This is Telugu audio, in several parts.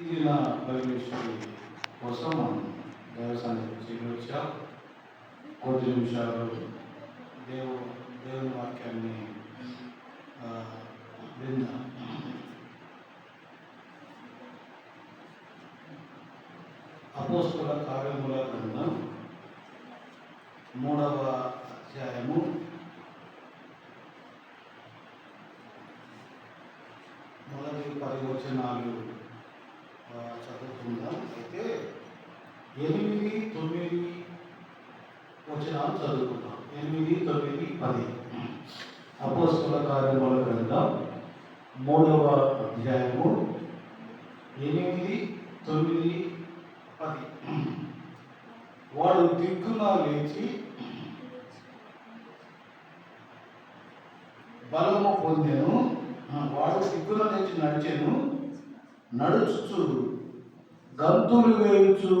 ఇది నా బైబిల్ కోసం దేవస్థానానికి చేరి వచ్చా. కొద్ది నిమిషాలు దేవుని వాక్యాన్ని విందాం. అపోస్తలుల కార్యముల గ్రంథం 3వ అధ్యాయము 10 వచనాలు చదువుకుందాం. అయితే 8, 9 వచనాలు చదువుకుందాం. 8, 9, 10 అపోస్తలుల కార్యముల గ్రంథం 3వ అధ్యాయము 8, 9, 10. వాడు దిక్కున లేచి బలము పొందెను. వాడు దిక్కున లేచి నడిచెను. నడుచుచు గంతులు వేయుచు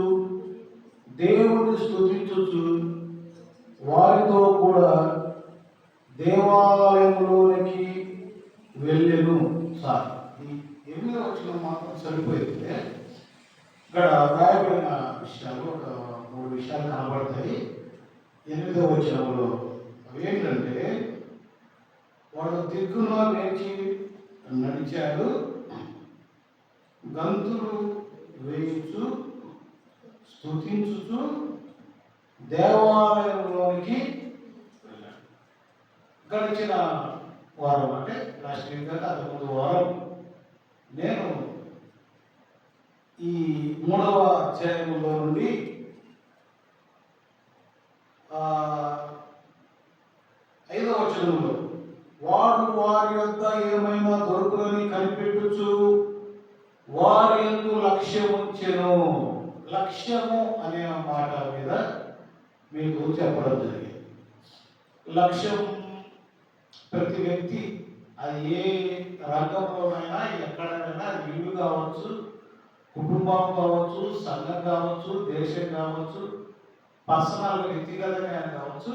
దేవుని స్తుతించుచు వారితో కూడా దేవాలయంలోనికి వెళ్ళెను. సార్, ఈ 8వ వచనం మాత్రం సరిపోయింది. ఇక్కడ రాయబడిన విషయాలు ఒక 3 విషయాలు కనబడతాయి 8వ వచనంలో. అవి ఏంటంటే, వాడు దిక్కున లేచి నడిచాడు, గంతులు వేయించు స్తుతించుచు దేవాలయంలోనికి వెళ్ళాడు. గడిచిన వారం అంటే లాస్ట్ వీక్ దాకా 3వ వారం నేను ఈ 3వ అధ్యాయంలో నుండి 5వ వచనంలో వాడు వారి యొద్ద ఏమైనా దొరుకులని కనిపెట్టుచు వారి యందు లక్ష్యముంచెను. లక్ష్యము అనే మాట మీద మీకు చెప్పడం జరిగింది. లక్ష్యం ప్రతి వ్యక్తి, అది ఏ రంగంలోనైనా ఎక్కడైనా, ఇల్లు కావచ్చు, కుటుంబం కావచ్చు, సంఘం కావచ్చు, దేశం కావచ్చు, పర్సనల్ వ్యక్తిగతంగా కావచ్చు,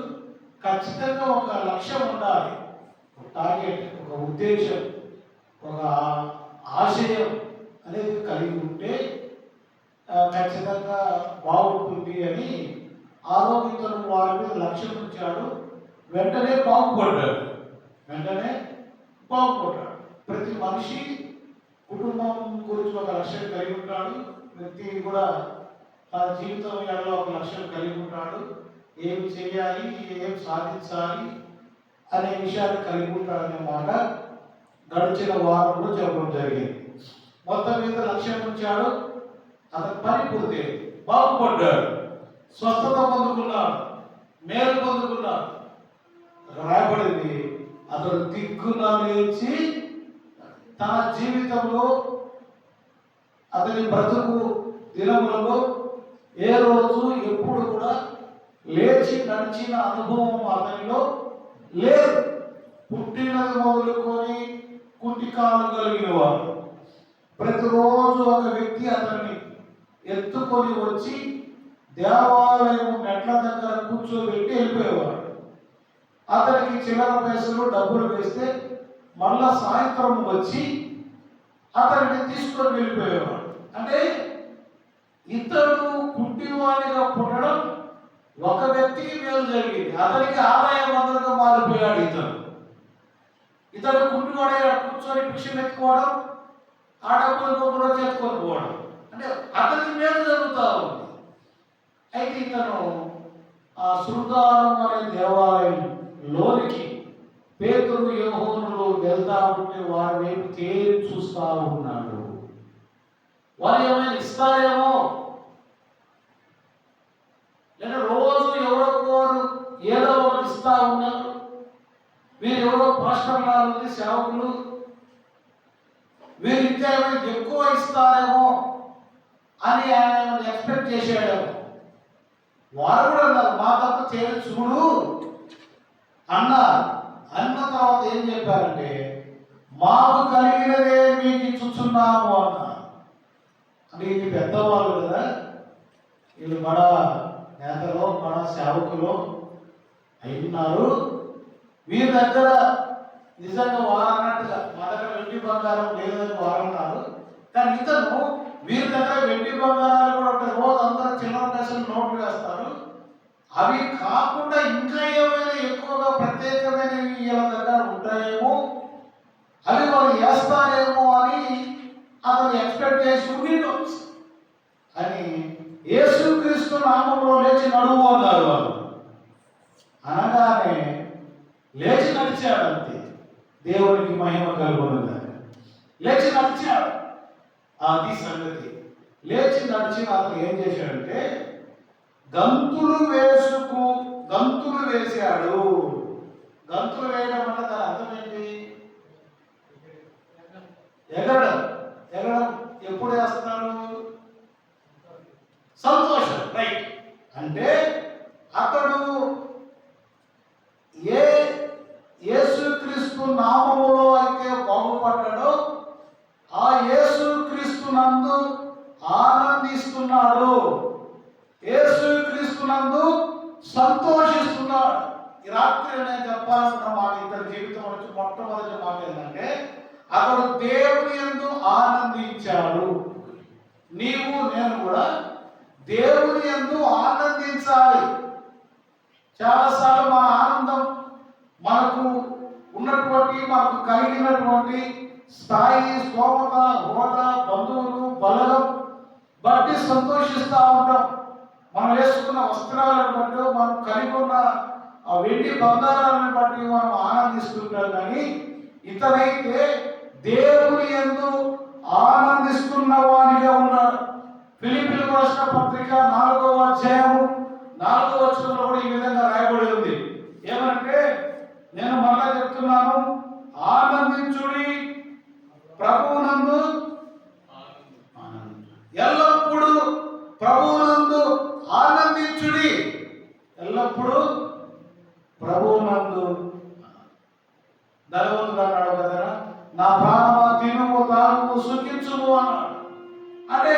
ఖచ్చితంగా ఒక లక్ష్యం ఉండాలి. ఒక టార్గెట్, ఒక ఉద్దేశం, ఒక ఆశయం అనేది కలిగి ఉంటే ఖచ్చితంగా బాగుంటుంది అని ఆరోగ్యతను వారి మీద లక్ష్యం ఉంచాడు. వెంటనే బాగుపడ్డాడు. ప్రతి మనిషి కుటుంబం గురించి ఒక లక్ష్యం కలిగి ఉంటాడు. వ్యక్తి కూడా తన జీవితం ఎడలో ఒక లక్ష్యం కలిగి ఉంటాడు. ఏం చేయాలి, ఏం సాధించాలి అనే విషయాలు కలిగి ఉంటాడనే మాట గడిచిన వారంలో చెప్పడం జరిగింది. మొత్తం మీద లక్ష్యం ఉంచాడు. అతను పని పూర్తి, బాగుపడ్డాడు, స్వస్థత పొందుకున్నాడు, మేలు పొందుకున్నాడు. రాయబడింది, అతడు దిక్కున లేచి తన జీవితంలో, అతని బ్రతుకు దినములలో ఏ రోజు ఎప్పుడు కూడా లేచి నడిచిన అనుభవం అతనిలో లేదు. పుట్టినది మొదలుకొని కుంటికాలు కలిగిన వాడు. ప్రతిరోజు ఒక వ్యక్తి అతన్ని ఎత్తుకొని వచ్చి దేవాలయం మెట్ల దగ్గర కూర్చోబెట్టి వెళ్ళిపోయేవాడు. అతనికి చిల్లర పైసలు డబ్బులు వేస్తే మళ్ళా సాయంత్రం వచ్చి అతన్ని తీసుకొని వెళ్ళిపోయేవాడు. అంటే ఇతడు కుంటివాడిగా పుట్టడం ఒక వ్యక్తికి మేలు జరిగింది. అతనికి ఆదాయ వనరుగా మారిపోయాడు. ఇతడు కుంటివాడిగా కూర్చొని భిక్షం ఎత్తుకోవడం, ఆ డబ్బులు కూడా చేతుకొని పోవడం, అంటే అతనికి మేలు జరుగుతూ ఉంది. అయితే ఇతను ఆ శృంగారం అనే దేవాలయం లోనికి పేతురు, యోహానులు వెళ్తా ఉంటే వారి వైపు తేరి చూస్తూ ఉన్నాడు. వారు ఏమైనా ఇస్తారేమో, లేదా రోజు ఎవరో ఏదో ఒకటి ఇస్తా ఉన్నారు, వీరు ఎవరో పాస్టర్లు, సేవకులు, వీరు ఇంకా ఏమైనా ఎక్కువ ఇస్తారేమో అని ఆయన ఎక్స్పెక్ట్ చేశాడేమో. వారు కూడా అన్నారు, మా తప్ప తేలి చూడు అన్నారు. అన్న తర్వాత ఏం చెప్పారంటే, మాకు కలిగినదే మీకు ఇచ్చుచున్నాము అన్నారు. అంటే ఇది పెద్దవాళ్ళు కదా, వీళ్ళు బడ నేతలో బడ సేవకులు అయినారు. వీరి దగ్గర నిజంగా వారన్నట్టుగా మా దగ్గర వెండి బంగారం లేదని వారన్నారు. కానీ ఇతను వీరి దగ్గర వెండి బంగారాలు కూడా ఉంటాయి. రోజు అందరూ చిల్లర పైసలు నోట్లు వేస్తారు. అవి కాకుండా ఇంకా ఏమైనా ఎక్కువగా ప్రత్యేకమైనవి వీళ్ళ దగ్గర ఉంటాయేమో, అవి వాళ్ళు వేస్తారేమో అని అతను ఎక్స్పెక్ట్ చేసి ఉండొచ్చు. అని యేసుక్రీస్తు నామంలో లేచి నడువు అన్నారు వాళ్ళు. అనగానే లేచి నడిచాడు. అంతే, దేవునికి మహిమ కలుగునుగా. లేచి నడిచాడు, అది సంగతి. లేచి నడిచిన అతను ఏం చేశాడంటే గంతులు వేశాడు. గంతులు వేయడం అంటే దాని అర్థం ఏంటి? ఎగరడం. ఎగరడం ఎప్పుడు వేస్తున్నాడు? సంతోషం, రైట్. అంటే అతడు యేసుక్రీస్తు నామములో అయితే బాగుపడ్డాడో ఆ యేసుక్రీస్తు నందు ఆనందిస్తున్నాడు, యేసుక్రీస్తు నందు సంతోషిస్తున్నాడు. ఈ రాత్రి నేను చెప్పాలనుకున్న మాట, ఇద్దరు జీవితం వచ్చి మొట్టమొదటి మాట ఏంటంటే అతడు దేవుని యందు ఆనందించాడు. నీవు నేను కూడా దేవుని యందు ఆనందించాలి. చాలాసార్లు మన ఆనందం మనకు ఉన్నటువంటి, మనకు కలిగినటువంటి స్థాయి, స్తోమత, హోదా, బంధువులు, బలగం బట్టి సంతోషిస్తూ ఉంటాం. మనం వేసుకున్న వస్త్రాలను బట్టి, మనం కలిగి ఉన్న ఆ వెండి బంగారాలను బట్టి మనం ఆనందిస్తుంటాం. కానీ ఇతనైతే దేవుని యందు ఆనందిస్తున్న వానిగా ఉన్నాడు. ఫిలిప్పీయులకు రాసిన పత్రిక 4వ అధ్యాయము 4వ వచనంలో కూడా ఈ విధంగా రాయబడి ఉంది. ఏమంటే, నేను మళ్ళా చెప్తున్నాను, ఆనందించుడి ప్రభువునందు, ఎల్లప్పుడూ ప్రభువునందు ఆనందించుడి. ఎల్లప్పుడూ ప్రభువునందు. ధనవంతుడు అన్నాడు కదా, నా ప్రాణమా తినుము తాగుము సుఖించుము అన్నాడు. అంటే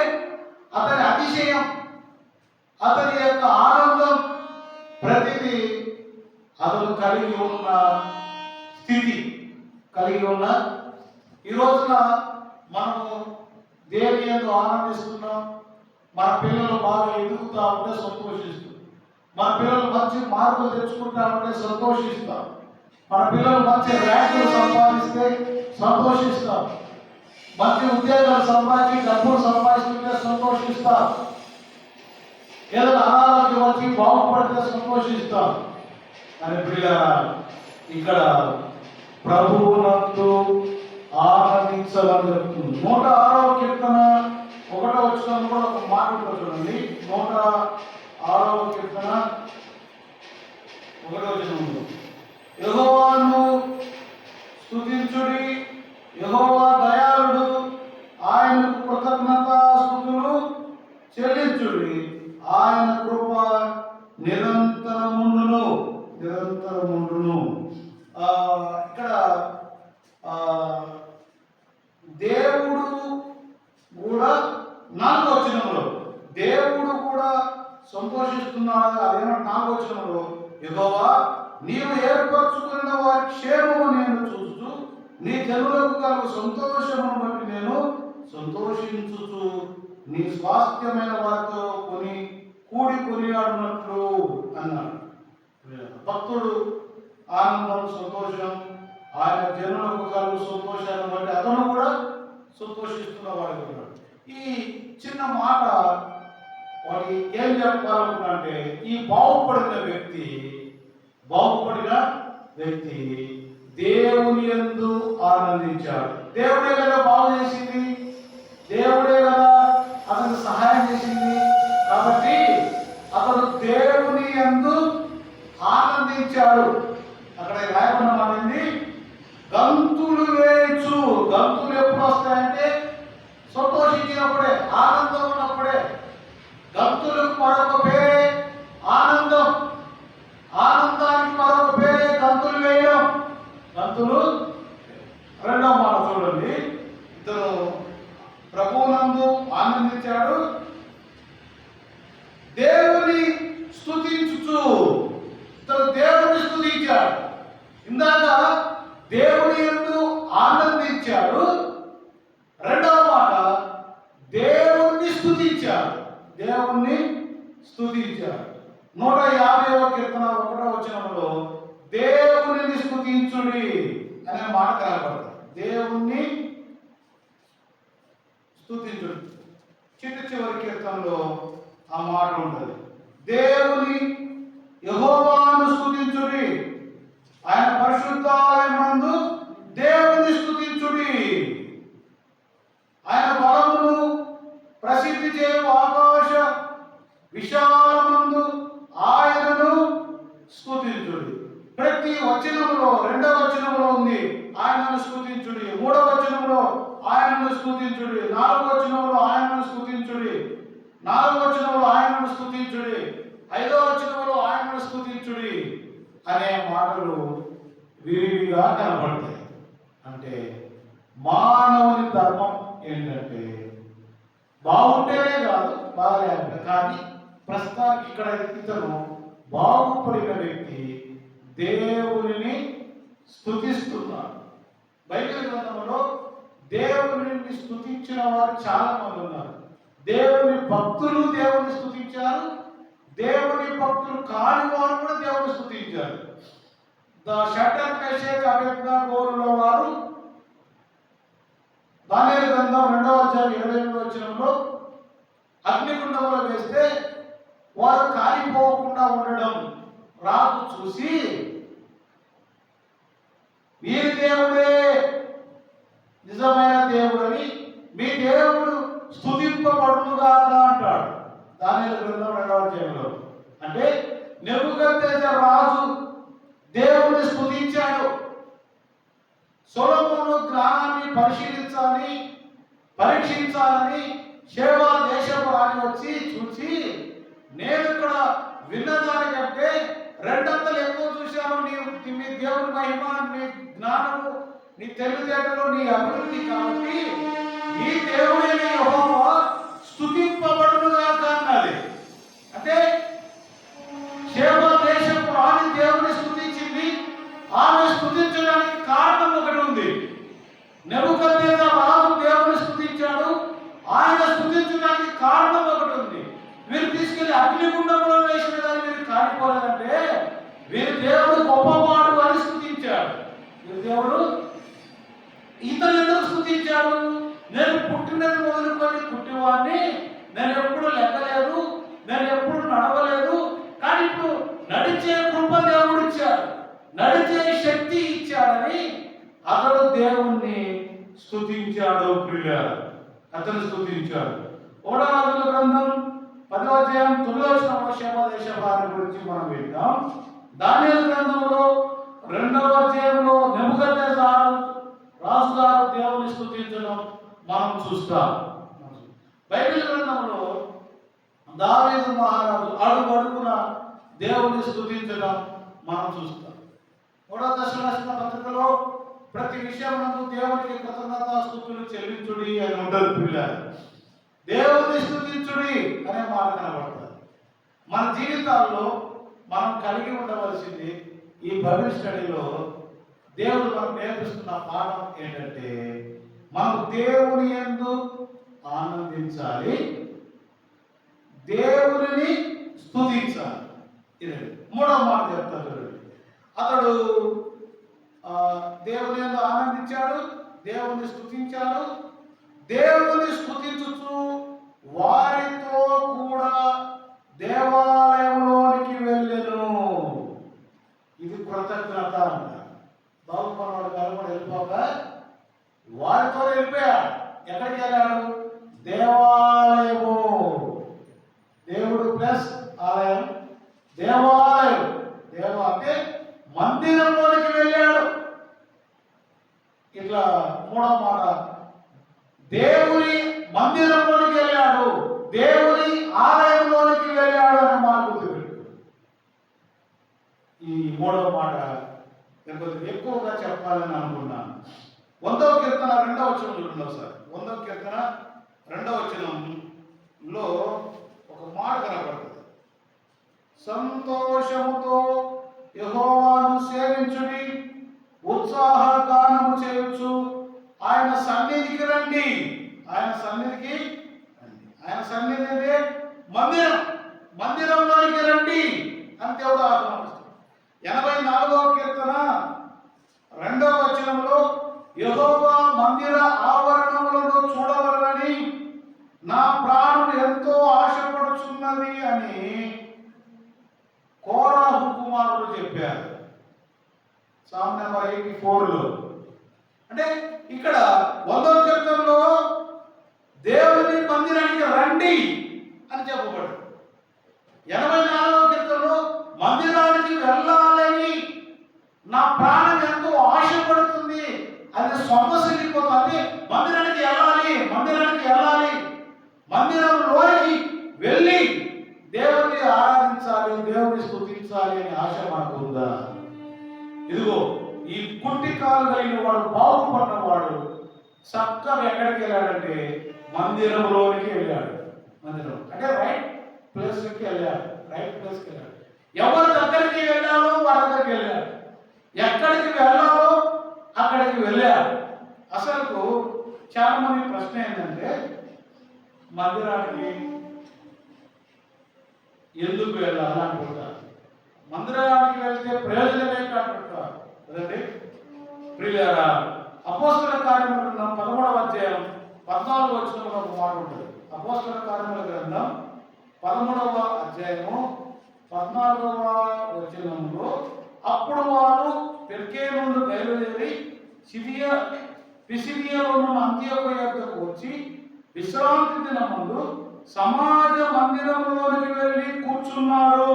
అతని అతిశయం, అతని యొక్క ఆనందం, ప్రతిదీ అతను కలిగి ఉన్న స్థితి, కలిగి ఉన్న. ఈ రోజున మనము దేవుని యందు ఆనందిస్తున్నాం. మన పిల్లలు బాగా ఎదుగుతూ ఉంటే సంతోషిస్తాం. మన పిల్లలు మంచి మార్కులు తెచ్చుకుంటా ఉంటే సంతోషిస్తాం. మన పిల్లలు మంచి ర్యాంకులు సంపాదిస్తే సంతోషిస్తాం. మంచి ఉద్యోగాలు సంపాదించి డబ్బులు సంపాదిస్తుంటే సంతోషిస్తాం. ఏదైనా అనారోగ్యం వచ్చి బాగుపడితే సంతోషిస్తాం. అని ప్రియులారా, ఇక్కడ ప్రభువునందు ఆనందించాలని చెప్తుంది. 106వ కీర్తన 1వ వచనంలో కూడా ఒక మాట ఉంటుంది చూడండి. 106వ కీర్తన 1వ వచనంలో, యెహోవాను స్తుతించుడి, యెహోవా దయాళుడు, ఆయనకు కృతజ్ఞతాస్తుతులు చెల్లించుడి, ఆయన కృప నిరంతరముండును. ఇక్కడ దేవుడు కూడా 4వ వచనంలో దేవుడు కూడా సంతోషిస్తున్నాడు. అదేమంటే 4వ వచనంలో, యెహోవా నీవు ఏర్పరచుకున్న వారి క్షేమము నేను చూస్తూ నీ జనులకు కలుగు సంతోషమును బట్టి నేను సంతోషించుచు నీ స్వాస్థ్యమైన వారితో కూడి కొనియాడినట్లు అన్నాడు. భక్తుడు ఆనందం, సంతోషం, ఆయన జనులకు కలుగు సంతోషాన్ని బట్టి అతను కూడా సంతోషిస్తున్న వాడు ఉన్నాడు. ఈ చిన్న మాట వాడి ఏం చెప్పాలనుకుంటే, ఈ బాగుపడిన వ్యక్తి దేవుని యందు ఆనందించాడు. దేవుడే కదా బాగు చేసింది, దేవుడే కదా అతనికి సహాయం చేసింది. కాబట్టి అతడు దేవుని యందు ఆనందించాడు. అక్కడ రాయబడిన మాటండి, గంతులు వేయచ్చు. గంతులు ఎప్పుడు వస్తాయంటే సంతోషించినప్పుడే, ఆనందం ఉన్నప్పుడే. గంతులకు మరొక పేరే ఆనందం, ఆనందానికి మరొక పేరే గంతులు వేయడం. గంతులు. 2వ మాట చూడండి, ఇతను ప్రభువునందు ఆనందించాడు, దేవుని స్తుతించుచు. ఇతను దేవుని స్తుతించాడు. ఇందాక దేవుని యందు ఆనందించాడు. 2వ మాట దేవుని దేవుణ్ణి స్తుతించారు. 150వ కీర్తన 1వ వచనంలో దేవునిని స్తుతించుడి అనే మాట కనబడుతుంది. దేవుణ్ణి స్తుతించుడి. చివరి కీర్తనలో ఆ మాట ఉంటుంది. దేవుని యెహోవాను స్తుతించుడి, ఆయన పరిశుద్ధాలయమందు దేవుని స్తుతించుడి, ఆయన బలమును ప్రసిద్ధి చేయు ఆకాశ విశాలమందు ఆయనను స్తుతించుడి. ప్రతి వచనంలో 2వ వచనంలో ఉంది ఆయనను స్తుతించుడి, 3వ వచనంలో ఆయనను స్తుతించుడి, 4వ వచనంలో ఆయనను స్తుతించుడి, 4వ వచనంలో ఆయనను స్తుతించుడి, 5వ వచనంలో ఆయనను స్తుతించుడి అనే మాటలు విరివిగా కనబడతాయి. అంటే మానవుని ధర్మం ఏంటంటే బాగుంటేనే కాదు, బాగలేక కానీ ప్రస్తుతానికి ఇక్కడ ఇతను బాగుపడిన వ్యక్తి దేవునిని స్తుతిస్తున్నాడు. బైబిల్ గ్రంథంలో దేవునిని స్తుతించిన వారు చాలా మంది ఉన్నారు. దేవుని భక్తులు దేవుని స్తుతించారు, దేవుని భక్తులు కాని వారు కూడా దేవుని స్తుతించారు. షడ్రక్ మేషక్ అబేద్నెగోలో వారు దానియేలు గ్రంథం 2వ అధ్యాయం 28వ వచనంలో అగ్నిగుండంలో వేస్తే వారు కాలిపోకుండా ఉండడం రాజు చూసి వీరి దేవుడే నిజమైన దేవుడని, మీ దేవుడు స్తుతింపబడునుగాక అంటాడు దానియేలు గ్రంథం 2వ అధ్యాయంలో. అంటే నెబుకద్నెజర్ రాజు దేవుని స్తుతించాడు. సొలొమోను జ్ఞానాన్ని పరీక్షించాలని షేబా దేశపు రాణి వచ్చి చూసి, నేను ఇక్కడ విన్నదానికంటే 2 అంతలు ఎక్కువ చూశాను. మీ దేవుని మహిమ, నీ జ్ఞానము, నీ తెలివితేటలు, నీ అభివృద్ధి కాబట్టి ఈ దేవుడైన యెహోవా స్తుతింపబడునుగాక అన్నది. అంటే షేబా దేశపు రాణి దేవుని స్తుతించింది. ఆమె స్తుతించడానికి కారణం ఒకటి ఉంది. నెబుకద్నెజర్ రాజు దేవుని స్తుతించాడు, ఆయన స్తుతించడానికి కారణం ఒకటి ఉంది. వీరు తీసుకెళ్లి అగ్నిగుండంలో వేసిన దాన్ని మీరు కాలిపోలేదంటే వీరి దేవుడు గొప్పవాడు అని స్తుతించాడు. వీరి దేవుడు ఇతను ఎందుకు స్తుతించాడు? నేను పుట్టినది మొదలుకొని పుట్టివాడిని, నేను ఎప్పుడు లెక్కలేదు, నేను ఎప్పుడు నడవలేదు, కానీ ఇప్పుడు నడిచే కృప దేవుడు ఇచ్చాడు, నడిచే శక్తి ఇచ్చాడని అతడు దేవుణ్ణి స్తుతించాడు. ప్రియులారా, అతను స్తుతించాడు. 1వ రాజుల గ్రంథం 10వ అధ్యాయం 9వ వచనంలో షేబా దేశ వారి గురించి మనం వింటాం. దానియేలు గ్రంథంలో 2వ అధ్యాయంలో నెబుకద్నెజర్ రాజుగారు దేవుని స్తుతించడం మనం చూస్తాం. బైబిల్ గ్రంథంలో దావీదు మహారాజు అడుగడుగున దేవుని స్తుతించడం మనం చూస్తాం. 3వ దశలోని పత్రికలో ప్రతి విషయమునందు దేవునికి కృతజ్ఞతాస్తుతులు చెల్లించుడి అని ఉండదు. పిల్లలు, దేవుని స్తుతించుడి అనే మాట కనబడుతుంది. మన జీవితాల్లో మనం కలిగి ఉండవలసింది ఈ బైబిల్ స్టడీలో దేవుడు మనకు నేర్పిస్తున్న పాఠం ఏంటంటే మనం దేవుని యందు ఆనందించాలి, దేవునిని స్తుతించాలి. ఇది 3వ మాట చెప్తాడు. అతడు దేవుని యందు ఆనందించాడు, దేవుని స్తుతించాడు, దేవుని స్తుతించుచు వారితో కూడా దేవాలయంలోనికి వెళ్ళెను. ఇది కృతజ్ఞత అంట. బాగుపడినవాడు కలపడి వెళ్ళిపోక వారితో వెళ్ళిపోయాడు. ఎక్కడికి వెళ్ళాడు? దేవాలయము. దేవుడు ప్లస్ ఆలయం, దేవాలయం. అంటే మందిరంలోనికి వెళ్ళాడు. ఇట్లా 3వ మాట, దేవుని మందిరంలోనికి వెళ్ళాడు, దేవుని ఆలయంలోనికి వెళ్ళాడు అనే మాట గుర్తుపెట్టు. ఈ 3వ మాట కొంచెం ఎక్కువగా చెప్పాలని అనుకున్నాను. 100వ కీర్తన 2వ వచనం చూడండి ఒకసారి. 100వ కీర్తన 2వ వచనంలో ఒక మాట కనబడుతుంది. సంతోషముతో యెహోవాను సేవించుడి, ఉత్సాహ గానము చేయొచ్చు, ఆయన సన్నిధికి రండి. ఆయన సన్నిధికి రండి. ఆయన సన్నిధి అంటే మందిరంలోనికి రండి అని దేవుడు ఆహ్వానిస్తాడు. 84వ కీర్తన 2వ వచనంలో యెహోవా మందిర ఆవరణములను చూడవలనని నా ప్రాణం ఎంతో ఆశపడుచున్నది అని కోరాహు కుమారుడు చెప్పారు. సామ్ నెంబర్ 84లో. అంటే ఇక్కడ 100వ కీర్తనలో దేవుని మందిరానికి రండి అని చెప్పబడు. 84వ కీర్తనలో మందిరానికి వెళ్ళాలని నా ప్రాణం ఎంతో ఆశపడుతుంది, అది సొమ్మసిల్లిపోతుంది, మందిరానికి వెళ్ళాలి, మందిరంలోకి వెళ్ళి దేవుని ఆరాధించాలి, దేవుని స్తుతించాలి అనే ఆశ మనకు ఉందా? ఇదిగో ఈ కుంటి కాలు కలిగిన వాడు, బాగుపడినవాడు చక్కగా ఎక్కడికి వెళ్ళాడంటే మందిరంలోనికి వెళ్ళాడు. మందిరం అంటే రైట్ ప్లేస్కి వెళ్ళాడు. ఎవరి దగ్గరికి వెళ్ళాలో వారి దగ్గరికి వెళ్ళాడు, ఎక్కడికి వెళ్ళాలో అక్కడికి వెళ్ళాడు. అసలు చాలా మంది ప్రశ్న ఏంటంటే మందిరానికి ఎందుకు వెళ్ళాలి అంటుంటారు. మందిరానికి వెళ్తే ప్రయోజనం ఏంటి అంటుంటారు కదండి. ప్రియులారా, అపోస్తల కార్యముల గ్రంథం 13వ అధ్యాయం 14వ వచనంలో ఒక మాట ఉంటుంది. అపోస్తల కార్యముల గ్రంథం 13వ అధ్యాయము 14వ వచనంలో అప్పుడు వారు పెర్కే నుండి బయలుదేరి పిసిదియాలో ఉన్న అంతియోకు యొద్దకు వచ్చి విశ్రాంతి దినమందు సమాజ మందిరంలోనికి వెళ్ళి కూర్చున్నారు.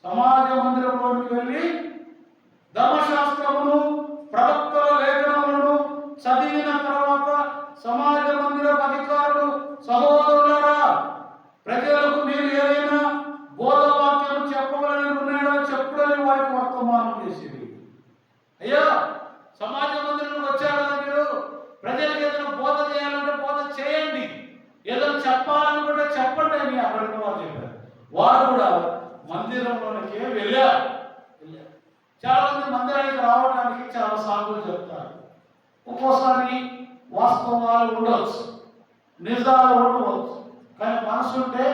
సమాజ మందిరంలోనికి వెళ్ళి ధర్మశాస్త్రమును ప్రవక్తల లేఖనములను చదివిన తర్వాత సమాజ మందిరం అధికారులు, సహోదరులారా, ప్రజలకు మీరు ఏదైనా బోధవాక్యం చెప్పవాలని ఉన్నాడో చెప్పుడని వారికి వర్తమానం చేసేది. అయ్యా, సమాజ మందిరంలోకి వచ్చారు కదా మీరు, ప్రజలకు ఏదైనా బోధ చేయాలంటే బోధ చేయండి, ఏదైనా చెప్పాలనుకుంటే చెప్పండి అని అక్కడికి వారు చెప్పారు. వారు కూడా మందిరంలోనికి వెళ్ళారు. చాలా మంది మందిరానికి రావడానికి చాలా సాగులు చెప్తారు. ఒక్కోసారి వాస్తవాలు ఉండవచ్చు, నిజాలు ఉండవచ్చు, కానీ మనసు ఉంటే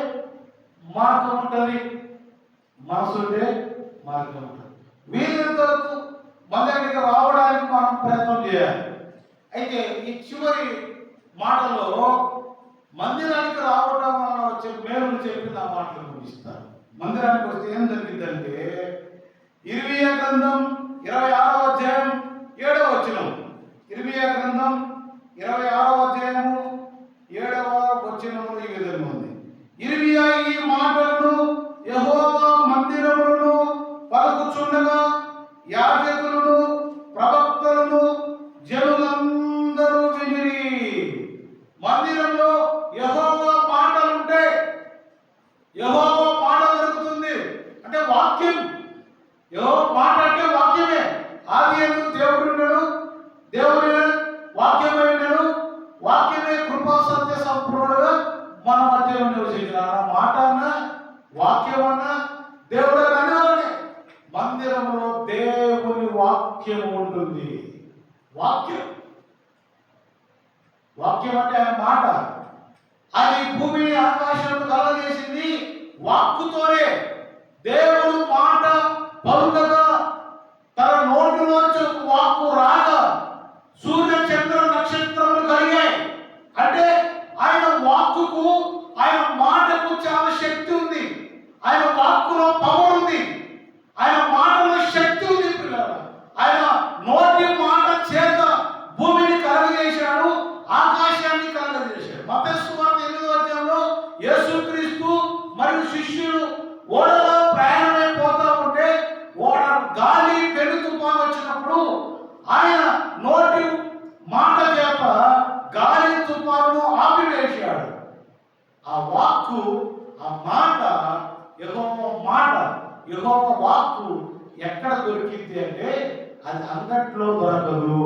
మార్గం ఉంటుంది. వీలైనంత వరకు మందిరానికి రావడానికి మనం ప్రయత్నం చేయాలి. అయితే ఈ చివరి మాటలో మందిరానికి రావడం వలన వచ్చే మేలు చెప్పి నా మాటలు ముగిస్తాను. మందిరానికి వస్తే ఏం జరిగిందంటే ఇర్మియా గ్రంథం 26వ అధ్యాయం 7వ వచనం. ఇర్మియా గ్రంథం 26వ అధ్యాయము 7వ వచనములో ఈ విధంగా ఉంది. ఇర్మియా ఈ మాటలను యెహోవా మందిరములను పలుకుచుండగా యాజకులను, ప్రవక్తలను, జనులందరూ వినిరి. మందిరంలో యెహోవా మాటలుంటే, యెహోవా మాట దొరుకుతుంది. అంటే వాక్యం, యెహోవా మాట అంటే వాక్యమే. ఆదియందు దేవుడు ఉన్నాడు, దేవుని వాక్యమై ఉన్నాడు, వాక్యమే కృపా సత్య సంపూర్ణుడుగా మన మధ్యలో నివసించిన మాట అన్నా వాక్యం అన్నా దేవుడు అనేవాడే. మందిరంలో దేవుని వాక్యం ఉంటుంది. వాక్యం అంటే ఆయన మాట. అది భూమిని ఆకాశాన్ని కలగజేసింది వాక్కుతోనే. దేవుడు మాట పలుకగా, తన నోటిలోంచి ఒక వాక్కు రాగా సూర్య చంద్ర నక్షత్రములు కలిగాయి. అంటే ఆయన వాక్కుకు, ఆయన మాటకు చాలా శక్తి ఉంది. ఆయన వాక్కులో పవర్ ఉంది. ఆయన మాటలో శక్తి ఉంది. పిల్లలు, ఆయన నోటి మాట చేత భూమిని కలగజేశాడు, ఆకాశాన్ని కలగజేశాడు. మత్తయి సువార్త 8వ అధ్యాయంలో యేసుక్రీస్తు మరియు శిష్యులు ఓడలో ప్రయాణమైపోతూ ఉంటే ఓడ గాలి పెను తుఫాను వచ్చినప్పుడు ఆయన నోటి మాట చేత గాలి తుఫానును ఆపివేశాడు. ఆ వాక్కు, ఆ మాట యెహోవా మాట, యెహోవా వాక్కు ఎక్కడ దొరికింది అంటే అది అంగట్లో దొరకదు,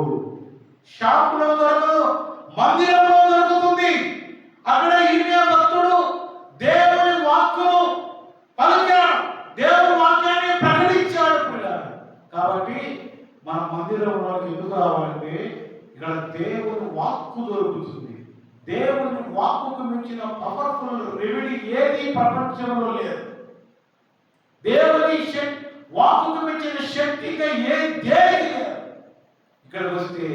షాపులో దొరకదు, మందిరంలో దొరుకుతుంది. అక్కడ ఇర్మియా భక్తుడు దేవుని వాక్కును పలికాడు, దేవుని వాక్యాన్ని ప్రకటించాడు. కాబట్టి మన మందిరంలోకి ఎందుకు రావాలంటే ఇక్కడ దేవుని వాక్కు దొరుకుతుంది. దేవుని వాక్కుకు మించిన పవర్ఫుల్ రెమెడీ ఏది ప్రపంచంలో లేదు. దేవుని వాక్కుకు మించిన శక్తిగా దేనికి లేదు. ఇక్కడికి వస్తే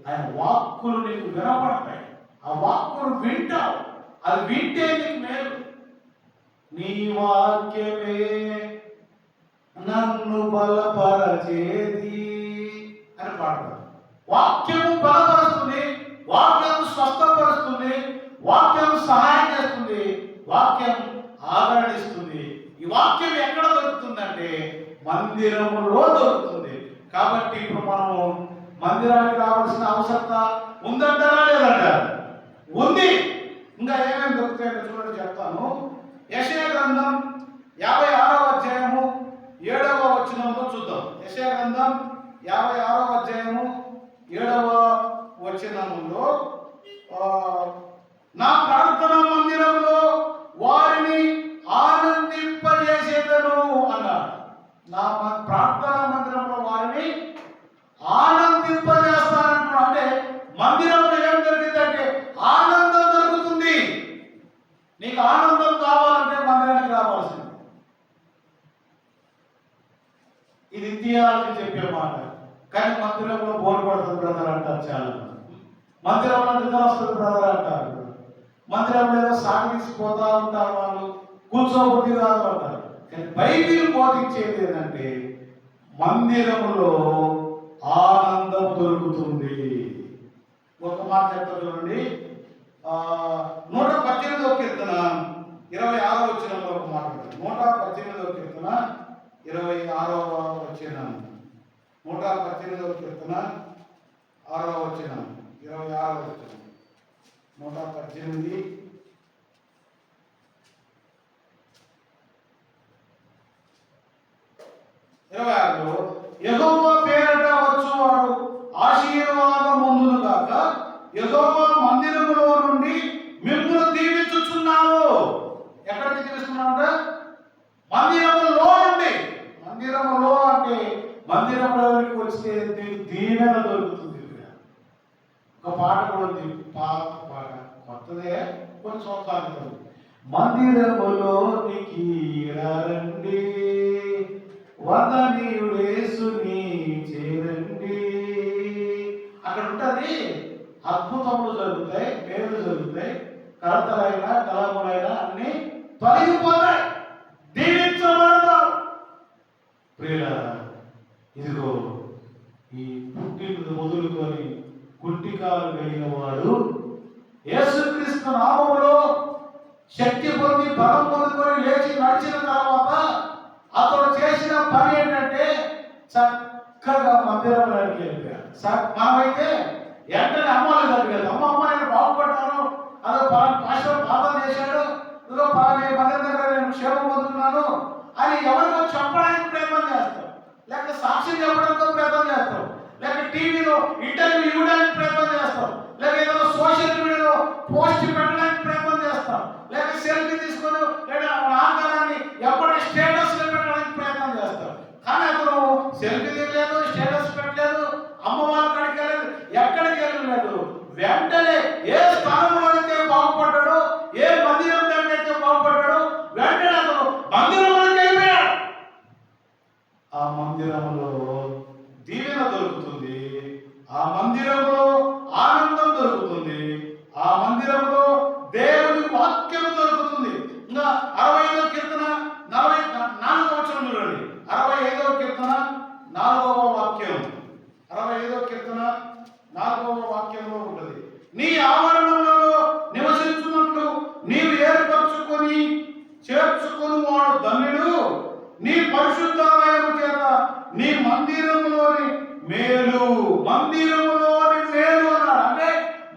ఆయన వాక్కులు నీకు వినపడతాయి. ఆ వాక్కులు వింటావు. అది వింటే నీకు మేలు. నీ వాక్యమే నన్ను బలపరచేది అని పాడతారు. వాక్యము బలపరుస్తుంది, వాక్యం స్వస్థపరుస్తుంది, వాక్యం సహాయం చేస్తుంది, వాక్యం ఆదరణిస్తుంది. ఈ వాక్యం ఎక్కడ దొరుకుతుందంటే మందిరములో దొరుకుతుంది. కాబట్టి ఇప్పుడు మనము మందిరానికి రావాల్సిన అవసరత ఉందంటారా లేదంటారా? ఉంది. ఇంకా ఏమేమి దొరుకుతాయో చూడండి, చెప్తాను. యెషయా గ్రంథం 56వ అధ్యాయము 7వ వచనంలో చూద్దాం. యెషయా గ్రంథం 56వ అధ్యాయము 7వ వచనంలో నా ప్రార్థన మందిరంలో వారిని ఆనందింపజేసేదను అన్నాడు. నా ప్రార్థన మందిరంలో వారిని ఆనందింపజేస్తానంటున్నాడు. అంటే మందిరంలో ఏం దొరికిందంటే ఆనందం దొరుకుతుంది. నీకు ఆనందం కావాలంటే మందిరానికి రావాల్సింది. ఇది థియాలజీ చెప్పే మాట. కానీ మందిరంలో బోర్ పడుతుంది బ్రదర్ అంటారు చాలా. మందిరంలో నిద్ర వస్తుంది బ్రదర్ అంటారు. మందిరంలో ఏదో సాగిపోతా ఉంటారు, వాళ్ళు కూర్చోబుద్ధి కాదు అంటారు. కానీ బైబిల్ బోధించేది ఏంటంటే మందిరంలో ఆనందం దొరుకుతుంది. ఒక మాట చెప్తా చూడండి. 118వ కీర్తన 26వ వచనంలో ఒక మాట. 118వ కీర్తన 26వ వచనం. 118వ కీర్తన 6వ వచనం, 26వ వచనం. 118 26లో యెహోవా పేరట వచ్చువాడు ఆశీర్వాదం పొందును గాక. యెహోవా మందిరములో నుండి మిమ్మును దీవించుచున్నాడు. ఎక్కడికి దీవిస్తున్నాడు? మందిరములో నుండి. మందిరములో అంటే మందిరంలోకి వస్తే దీవెన దొరుకుతుంది. ఒక పాట కూడా ఉంది, పాత పాట, కొత్తదే, కొన్ని సంవత్సరాలు. మందిరములోనికి రండి, వందనీయుడేసుని చేరండి. అక్కడ ఉంటుంది, అద్భుతములు జరుగుతాయి, మేలు జరుగుతాయి, కలతలైనా కలములైనా అన్ని తొలగిపోతాయి, దీవించబడతాం. ప్రియులారా, ఇదిగో ఈ పుట్టిన మొదలుకొని గుట్టికాలు కలిగిన వాడు యేసుక్రీస్తు నామములో శక్తి పొంది బలం పొందుకొని లేచి నడిచిన తర్వాత అతడు చేసిన పని ఏంటంటే చక్కగా మందిరంలోకి వెళ్ళిపోయాడు. మనమైతే వెంటనే అమ్మలు జరిగేది. అమ్మ నేను బాగుపడ్డాను, అదో పాశ్వ పాపం చేశాడు, ఇదో మందిరం దగ్గర నేను క్షేమం పొందుతున్నాను అని ఎవరికో చెప్పడానికి ప్రయత్నం చేస్తాం, లేక సాక్ష్యం చెప్పడానికి ప్రయత్నం చేస్తాం, లేక టీవీలో ఇంటర్వ్యూ ఇవ్వడానికి ప్రయత్నం చేస్తాం, లేక ఏదైనా సోషల్ మీడియాలో పోస్ట్ పెట్టడానికి ప్రయత్నం చేస్తాం, లేక సెల్ఫీ తీసుకొని లేదా ఆకారాన్ని ఎప్పటి స్టేటస్ లో పెట్టడానికి ప్రయత్నం చేస్తాం. కానీ అతను సెల్ఫీ దిగలేదు, స్టేటస్ పెట్టలేదు, అమ్మ వాళ్ళ కాడికి వెళ్ళలేదు, ఎక్కడికి వెళ్ళలేదు. వెంటనే ఏ స్థానంలో అయితే బాగుపడ్డాడో, ఏ మందిరం దగ్గర అయితే బాగుపడ్డాడో, వెంటనే అతను మందిరంలోకి వెళ్ళిపోయాడు. ఆ మందిరంలో దీవెన దొరుకుతుంది, ఆ మందిరంలో ఆనందం దొరుకుతుంది, ఆ మందిరంలో దేవుని వాక్యం దొరుకుతుంది. ఇంకా 65వ కీర్తన 44వ వచనం చూడండి. 65వ కీర్తన 4వ వాక్యం. 65వ కీర్తన 4వ వాక్యంలో ఉంటుంది. నీ ఆవరణములలో నివసించున్నట్లు నీవు ఏర్పరచుకొని చేర్చుకొని వాడు ధన్యుడు. నీ పరిశుద్ధాలయము చేత నీ మందిరములోని మేలు, మందిరములోని మేలు అన్నాడు. అంటే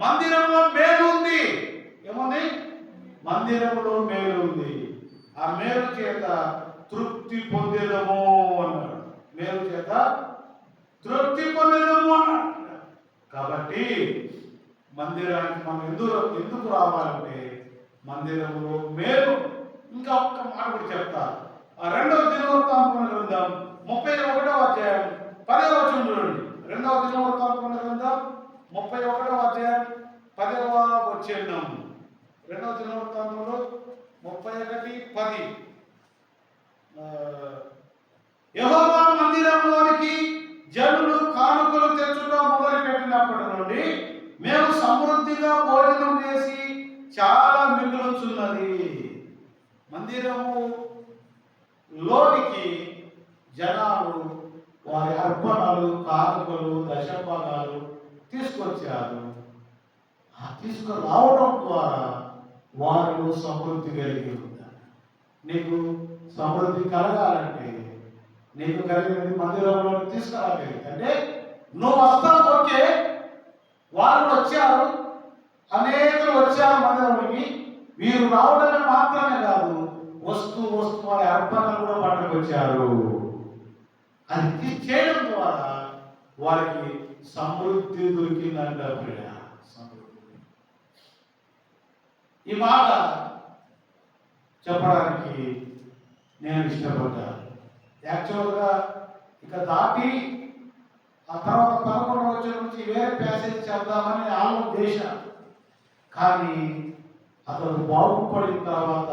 మందిరంలో మేలు ఉంది. ఏముంది? మందిరంలో మేలు ఉంది. ఆ మేలు చేత తృప్తి పొందేదము అన్నాడు. మేలు చేత తృప్తి పొందేదము అన్నాడు. కాబట్టి మందిరానికి మనం ఎందుకు రావాలంటే మందిరంలో మేలు. ఇంకా ఒక్క మాట కూడా చెప్తా. 2వ దినవృత్తాంతముల గ్రంథం 31వ అధ్యాయం 10వ వచనం చూడండి. 2వ దినవృత్తాంతముల గ్రంథం 31వ అధ్యాయం 10వ వచనం. రెండవ దినవృత్తాంతంలో 31:10 యెహోవా మందిరంలోనికి జనులు కానుకలు తెచ్చుట మొదలుపెట్టినప్పటి నుండి మేము సమృద్ధిగా భోజనం చేసి చాలా మిగులుచున్నది. మందిరము లోనికి జనాలు వారి అర్పణలు, కానుకలు, దశభాగాలు తీసుకొచ్చారు. తీసుకురావడం ద్వారా వారిలో సమృద్ధి కలిగి ఉంటారు. నీకు సమృద్ధి కలగాలంటే నీకు కలిగినది మందిరంలోకి తీసుకురాగలిగి అంటే నువ్వు వస్తావు. ఓకే, వాళ్ళు వచ్చారు, అనేకులు వచ్చారు మందిరంలోకి. వీరు రావడమే మాత్రమే కాదు, వస్తూ వారి అర్పణలు కూడా పట్టుకొచ్చారు. అది చేయడం ద్వారా వారికి సమృద్ధి దొరికిందంట. ఈ మాట చెప్పడానికి నేను ఇష్టపడ్డాను. యాక్చువల్గా ఇక దాటి ఆ తర్వాత 11వ వచనం నుంచి వేరే ప్యాసేజ్ చెప్దామని ఆలోచన చేశాను. కానీ అతను బాగుపడిన తర్వాత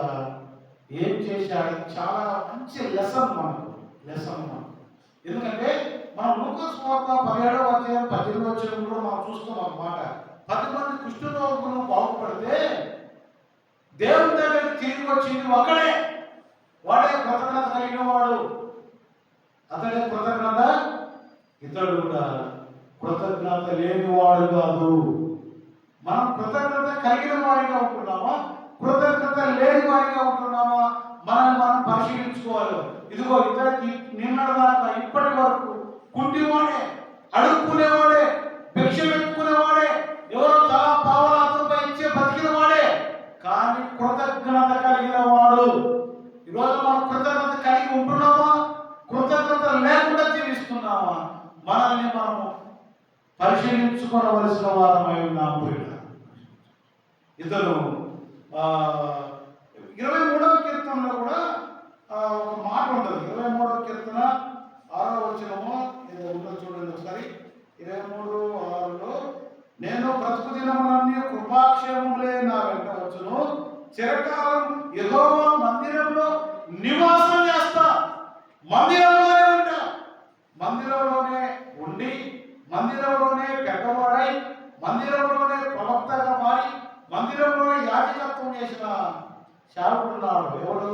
ఏం చేశాడు? చాలా మంచి లెసన్ మనకు. ఎందుకంటే మనం లూకాసు వార్త 17వ అధ్యాయం 18వ వచనం కూడా మనం చూస్తాం అన్నమాట. 10 మంది కుష్ఠరోగులు బాగుపడితే దేవుని దగ్గరికి తిరిగి వచ్చింది ఒకడే. వాడే కృతజ్ఞత కలిగిన వాడు. అతడే కృతజ్ఞత. ఇతడు కూడా కృతజ్ఞత లేనివాడు కాదు. మనం కృతజ్ఞత కలిగిన వారిగా ఉంటున్నామా, కృతజ్ఞత లేని వారిగా ఉంటున్నామా? మనం పరిశీలించుకోవాలి. ఇదిగో ఇతడికి నిన్నటిదాకా ఇప్పటి వరకు కుంటివాడే, అడుక్కునేవాడే, భిక్ష పెట్టుకునేవాడే, ఎవరో తల పావలాతో ఇచ్చే బతికిన వాడే, కానీ కృతజ్ఞత కలిగిన వాడు. ఈరోజు మనం కృతజ్ఞత కలిగి ఉంటున్నామా, కృతజ్ఞత లేకుండా జీవిస్తున్నామా? మనల్ని మనము పరిశీలించుకోవలసిన వారమై ఉన్నాం. ఇతను 23వ కీర్తనలో కూడా ఒక మాట ఉంటుంది. 23వ కీర్తన 6వ వచనము ఏదో ఉందో చూడండి ఒకసారి. 23:6లో నేను బ్రతుకు దినములన్నీ కృపాక్షేమములే నా వెంట వచ్చును, చిరకాలం యెహోవా మందిరంలో నివాసం చేస్తా. మందిరంలోనే ఉంటా, మందిరంలోనే ఉండి, మందిరంలోనే పెద్దవాడై, మందిరంలోనే ప్రవక్తగా మారి, మందిరంలోనే యాజకత్వం చేసిన సేవకుడున్నాడు. ఎవడు?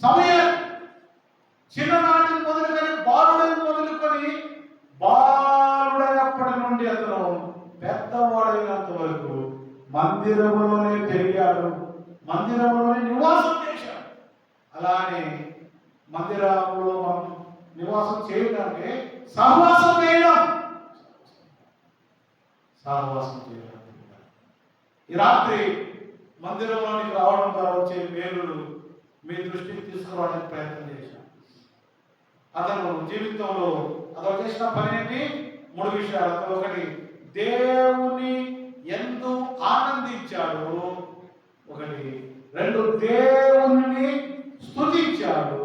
సమయం. చిన్ననాటిని మొదలుకొని బాలుడైనప్పటి నుండి అతను పెద్దవాడైనంత వరకు మందిరంలోనే పెరిగాడు, మందిరంలోనే నివాసం చేశాడు. అలానే మందిరంలో మనం నివాసం చేయడానికి సహవాసం చేయడం. ఈ రాత్రి మందిరంలోనికి రావడం ద్వారా వచ్చే మేలులు మీ దృష్టికి తీసుకురావడానికి ప్రయత్నం చేశాను. అతను జీవితంలో అతను చేసిన పని ఏంటి? 3 విషయాలు. అతను 1, దేవుని యందు ఆనందించాడు. 1, 2, దేవుని స్తుతించాడు.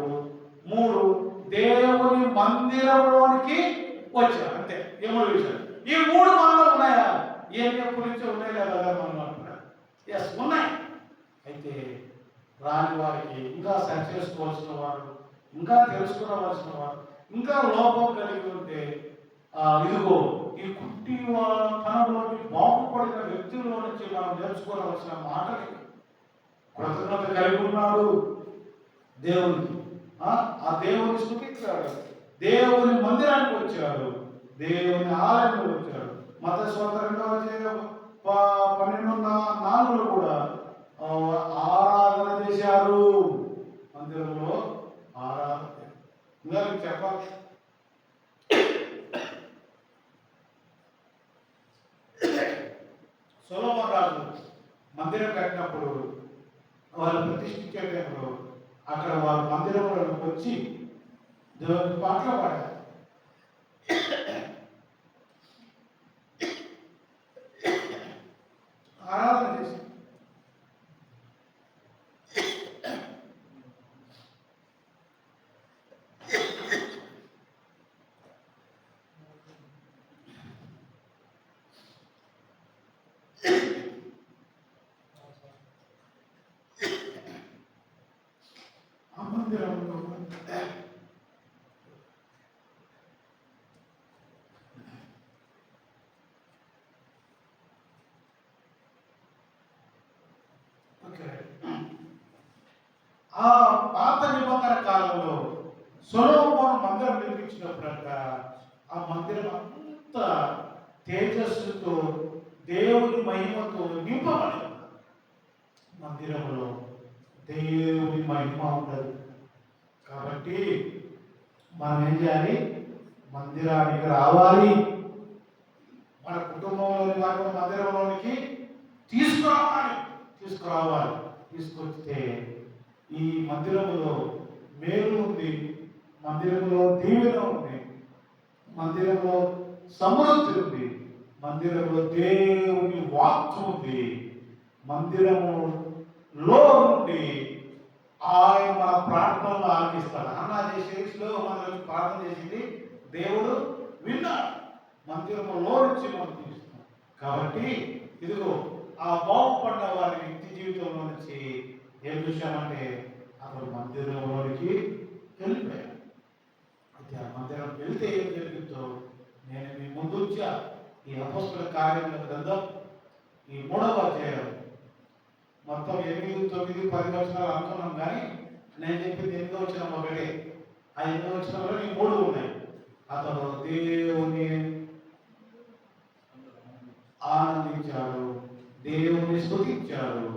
3, దేవుని మందిరంలోనికి వచ్చాడు. అంతే, ఈ 3 విషయాలు. ఈ 3 మనలో ఉన్నాయా? ఏమి ఎప్పటి నుంచో ఉన్నాయి లేదా మనం అంటున్నారు. ఎస్, ఉన్నాయి. అయితే రాని వారికి, ఇంకా సరి చేసుకోవాల్సిన వారు, ఇంకా తెలుసుకోవలసిన వారు, ఇంకా లోపం కలిగి ఉంటే ఇదిగో ఈ కుట్టి తనలోని బాగుపడిన వ్యక్తుల్లో నుంచి మనం నేర్చుకోవలసిన మాటలు. కృతజ్ఞత కలిగి ఉన్నాడు దేవునికి. ఆ దేవుని స్తుతించాడు, దేవుని మందిరానికి వచ్చాడు, దేవుని ఆలయంలో వచ్చాడు. మత్తయి సువార్త 2వ అధ్యాయం 12:4లో కూడా ఆరాధన చేశారు. మందిరంలో ఆరాధన. ఇంకా మీకు చెప్పాలి, సొలొమోను రాజు మందిరం కట్టినప్పుడు వాళ్ళు ప్రతిష్ఠించే టైంలో అక్కడ వాళ్ళు మందిరంలోకి వచ్చి దేవుని పాటలు పాడారు. ఆరాధన చేసి మందిరంలో ఆ పాత నిబంధన కాలంలో సొలొమోను మందిరం నిర్మించినప్పుడంట ఆ మందిరం అంత తేజస్సుతో దేవుని మహిమతో నింపబడి మందిరంలో దేవుని మహిమ ఉండదు. కాబట్టి మనం ఏం చేయాలి? మందిరానికి రావాలి. మన కుటుంబంలోని వారిని మందిరంలోనికి తీసుకురావాలి. తీసుకొస్తే ఈ మందిరంలో మేలు ఉంది, మందిరంలో దీవెన ఉంది, మందిరంలో సమృద్ధి ఉంది, మందిరంలో దేవుని వాక్కు ఉంది, మందిరములో నుండి ఆయన మన ప్రార్థనలు ఆలకిస్తాడు. అన్నాది సిరీస్లో మనం ప్రార్థన చేసింది దేవుడు విన్నాడు. మందిరంలో నుంచి మనం తీస్తాం. కాబట్టి ఇదిగో ఆ బాగుపడ్డ వారి వ్యక్తి జీవితంలో నుంచి ఏం చూశామంటే అతను మందిరంలోనికి వెళ్ళిపోయాడు. అయితే ఆ మందిరం వెళ్తే ఏం జరిగిందో నేను మీ ముందు వచ్చా. ఈ అపోస్తలుల కార్యముల గ్రంథం ఈ 3వ అధ్యాయం మొత్తం 8, 9, 10 వచనాలు అనుకున్నాం, కానీ నేను చెప్పింది 8వ వచనం ఒకటే. ఆ 8వ వచనంలో ఈ 3 ఉన్నాయి. అతను దేవుని ఆనందించాడు, దేవుని స్తుతించాడు,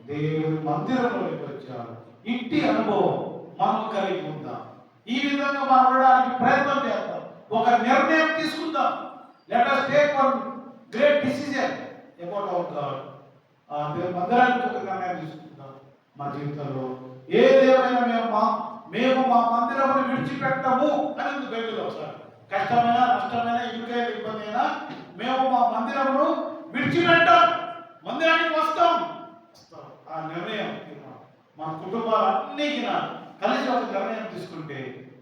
దేవుని మందిరంలోకి వచ్చాడు. ఇంటి అనుభవం మనం కలిగి ఉందాం. ఈ విధంగా మనం ఉండడానికి ప్రయత్నం చేద్దాం. ఒక నిర్ణయం తీసుకుందాం. Let us take one great decision about our God. మందిరానికి ఒక నిర్ణయం తీసుకుందాం. మా జీవితంలో ఏదేమైనా మేము మా మందిరమును విడిచిపెట్టము అని బైబిల్లో వస్తారు. కష్టమైన, నష్టమైన, ఇరుకైన, ఇబ్బంది అయినా మేము మా మందిరమును విడిచిపెట్టాం, మందిరానికి వస్తాం. ఆ నిర్ణయం మన కుటుంబాలన్నీ కలిసి ఒక నిర్ణయం తీసుకుంటే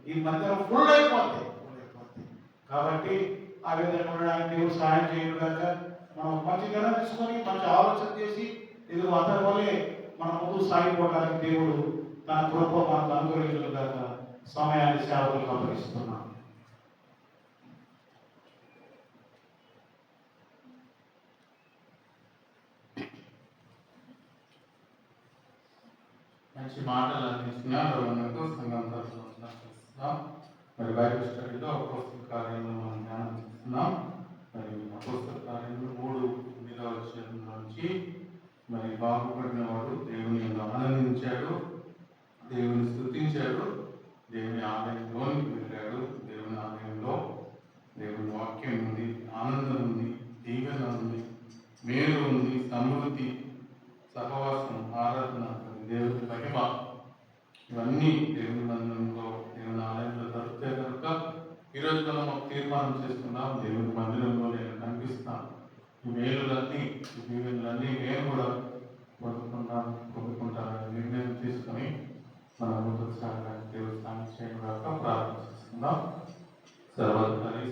ఈ మందిరం ఫుల్ అయిపోతుంది. కాబట్టి ఆ విధంగా ఉండడానికి దేవుడు సహాయం చేయడం కాక మనం మంచి నిర్ణయం తీసుకొని మంచి ఆలోచన చేసి ఇది అందరి వల్లే మన ముందు సాగిపోవడానికి దేవుడు తన కృప మనకు అనుగ్రహించడం కాక సమయాన్ని సేవకులకు అప్పగిస్తున్నాం. మంచి మాటలు అందిస్తున్నారు. సంఘం తరఫున మరి బైబిల్ స్టడీలో అపోస్తల కార్యంలో మనం ధ్యానం చేస్తున్నాం. మరి అపోస్తల కార్యంలో 3వ అధ్యాయం నుంచి మరి బాగుపడిన వాడు దేవుని ఆనందించాడు, దేవుని స్తుతించాడు, దేవుని ఆలయంలోనికి వెళ్ళాడు. దేవుని ఆలయంలో దేవుని వాక్యం ఉంది, ఆనందం ఉంది, దీవెన ఉంది, మేలు ఉంది, సమృద్ధి, సహవాసం, ఆరాధన, దేవుని మహిమ, ఇవన్నీ దేవుని మందిరంలో దేవుని ఆలయంలో దొరుకుతాయి. కనుక ఈరోజు మనం ఒక తీర్మానం చేసుకున్నాం, దేవుని మందిరంలో నేను కనిపిస్తాను. ఈ మేలులన్నీ, ఈ దీవెనలన్నీ నేను కూడా పొందుకుంటానని నిర్ణయం తీసుకొని మన ముందుకు సాగడానికి దేవుడు సాయం చేయడం కాక ప్రార్థన చేసుకుందాం. సర్వోన్నతుని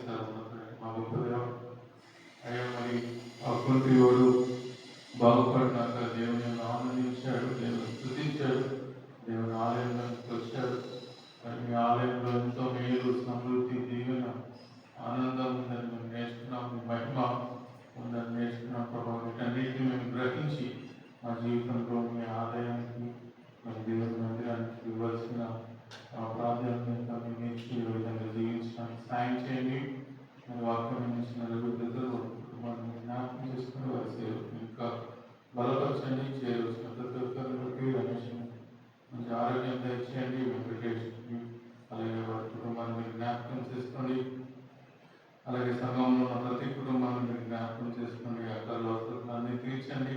మా గొప్ప దేవుడు అయ్యా, మరి ఆ కుంటివాడు బాగుపడినాక దేవుని ఆనందించాడు, దేవుని స్తుతించాడు, దేవుని ఆలయంలోకి వచ్చాడు. మరి మీ ఆలయంలో ఎంతో మేలు, సమృద్ధి, దీవెన, ఆనందం ఉందని మేము నేర్చుకున్నాం. మీ మహిమ ఉందని నేర్చుకున్నాం. ప్రభావం వీటన్నిటిని మేము గ్రహించి మా జీవితంలో మీ ఆలయానికి, మరి దేవుని మందిరానికి ఇవ్వాల్సిన ప్రాధాన్యత మేము నేర్చి ఈ విధంగా జీవించడానికి సాయం చేయండి. మరి వాక్యం ఇచ్చిన బిడ్డలు కుటుంబాన్ని జ్ఞాపకం చేసుకుని వారి సేవకు ఇంకా బలపరచండి. చేయవలసిన ప్రతి ఒక్కరికి రమేష్ మంచి ఆరోగ్యం దయచేయండి. వెంకటేష్ అలాగే వారి కుటుంబాన్ని మీరు జ్ఞాపకం చేసుకోండి. అలాగే సంఘంలో ఉన్న ప్రతి కుటుంబాన్ని మీరు జ్ఞాపకం చేసుకోండి. అక్కడ అవసరాలన్నీ తీర్చండి.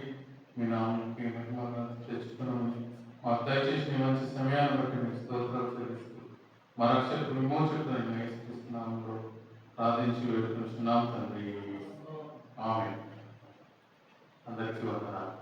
మీ నామానికి మహిమగా తెచ్చుకున్నామని మాకు దయచేసి మంచి సమయాన్ని బట్టి మీకు స్తోత్రాలు చెల్లిస్తూ మా రక్షకు విమోచకులను నేర్చుకున్నాము ప్రార్థించి వేడుకుంటున్నాం తండ్రి. ఆమేన్. అందరికీ వందనాలు.